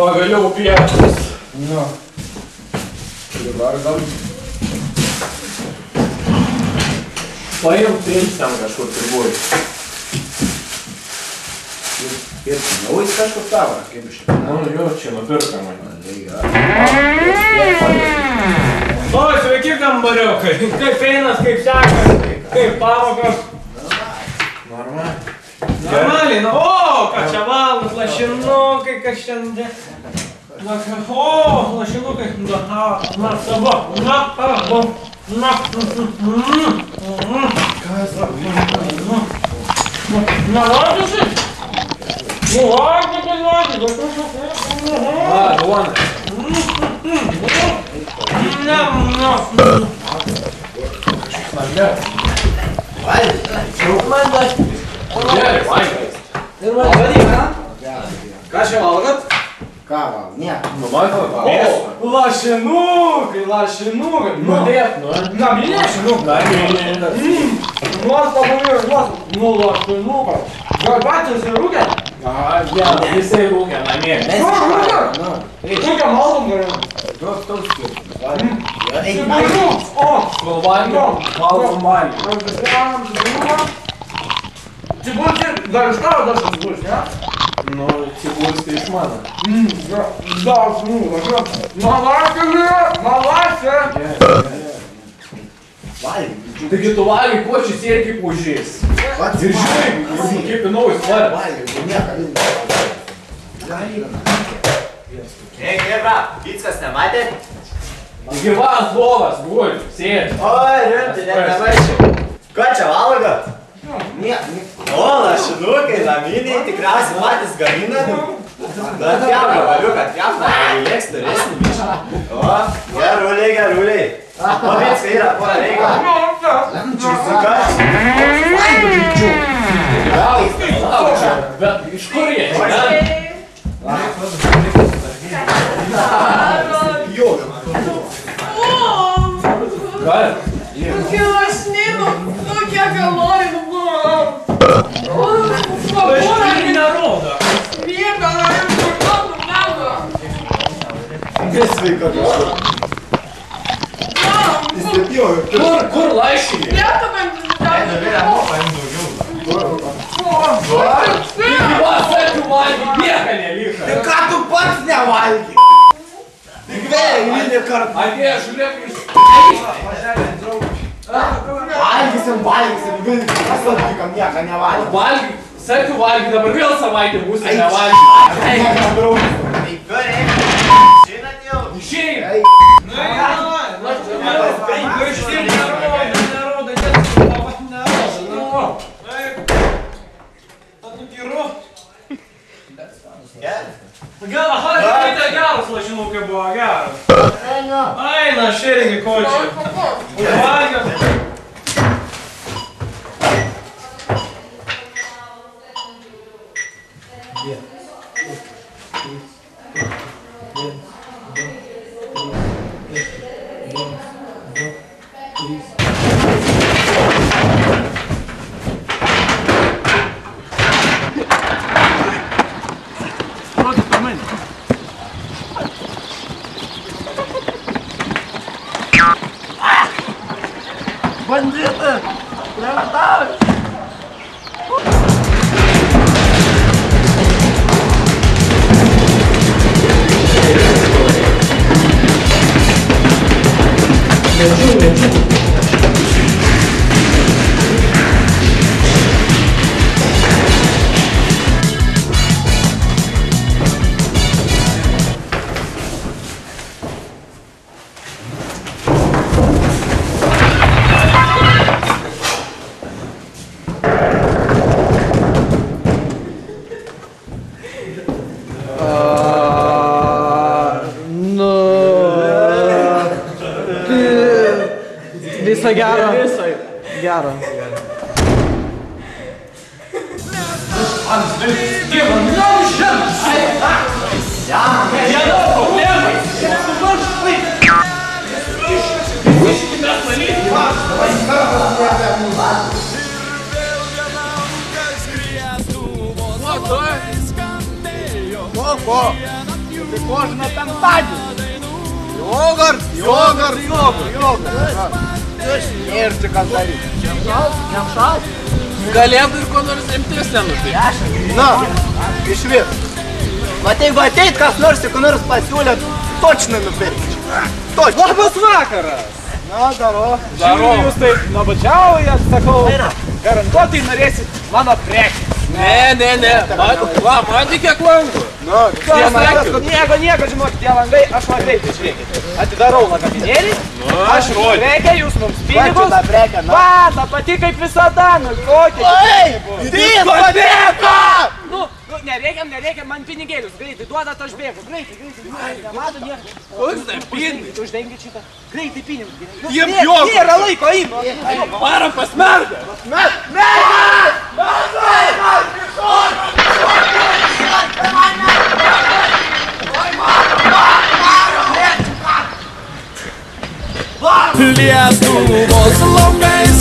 Pagaliau pietus. Nu. Dabar gal. Paim trims ten kažkur turbūt. Ir naujas kažkur tavo, kaip iš čia. Nu, jo, čia nupirka man. O, sveiki kambariukai. Kaip einas, kaip sekas, kaip pamokos. Normaliai. Normaliai, nu, o, ką čia valgot, lašinukai, kas šiandien. O, lašinukai, na, savo, na, valgysi? Nu, valgysi. A, duona. Gerai, valgys. Ir ką čia valgot? Ką valgot? Ne. Nu, valgys. Lašinukai. Nu, dėt, nu. Na, lašinukai. Nors pabanėjau, nu, lašinukai. Gal patys ir rūkė? Visai rūkė namie. Rūkė maldom geriau. Toks skirtumas. Kol valgom valgom. Cibulis ir dar iš tavo dar cibulis, ne? Nu, cibulis tai iš mano. Dar cibulis, Malašė! Taigi tu valgai, kuo čia sėki pužys. Ir žinai, kaip įnaujus varė. Ei, Gebra, Vickas nematė? Gyvas lovas, guoli, sėdi. Oi, rimtai, net nemaičiau. Ko čia valgot? O, lašinukai, naminiai, tikriausiai patys gamina. Bet pjauka, valiuka, pjauka, lėks turesnį bišą. O, geruliai. O, Vicka yra, pora reikia. Susikaš. Bet iš kur jie? Gal? Lašinų, nu kiek kalorijų buvo. Lašinų nerodo. Sviega, norėjau kur kalbų. Nesveika kažkur. Kur lašinė? Lietą bent Gyvas akių valgy, nieka nelika. Tai ką tu pats nevalgy? Tik vėl įlydė kartą. Atėjo, žiūrėk, iš... Valgysim, kas valgykam nieko nevalgy. Valgy, sakiu valgy, dabar vėl savaitę būsi nevalgy. Tai gerai, žinot jau? Išėjai. Gal, tai geras lašinukai buvo, geras. Aina, šeringi kočiai. Valgė. Бандиты! Прям Viso gero. Gero. Кожна penktadienį. Jogurt. Ir čia kas daryti. Jam šal? Galėtų ir ko nors rimtesnė nupirkti. Na, išvis. Vat jeigu ateit kas nors, ko nors pasiūlėt, točnai nupirkti. Točnai. Labas vakaras! Na, daro. Jūs taip nuobodžiaujat, sakau, garantuotai norėsit mano prekį. Ne. Man tik kiek langų. Nieko, žinokit, tie langai, aš man greitai, žiūrėkit. Atidarau lagaminėlį, Aš rodžiu. reikia jūs mums pinigus. Ta prekė, na. Va, ta pati kaip visada, nu kokia. Diskoteka! Nu, nereikia, man pinigėlius, greitai, duodat, aš bėgu, greitai. Nemato nieko. Koks tai pinigai? Uždengit šitą. Greitai pinigus. Jiem jogurt. Nėra laiko, imam. Varom pas merdą. Lietuvos laukais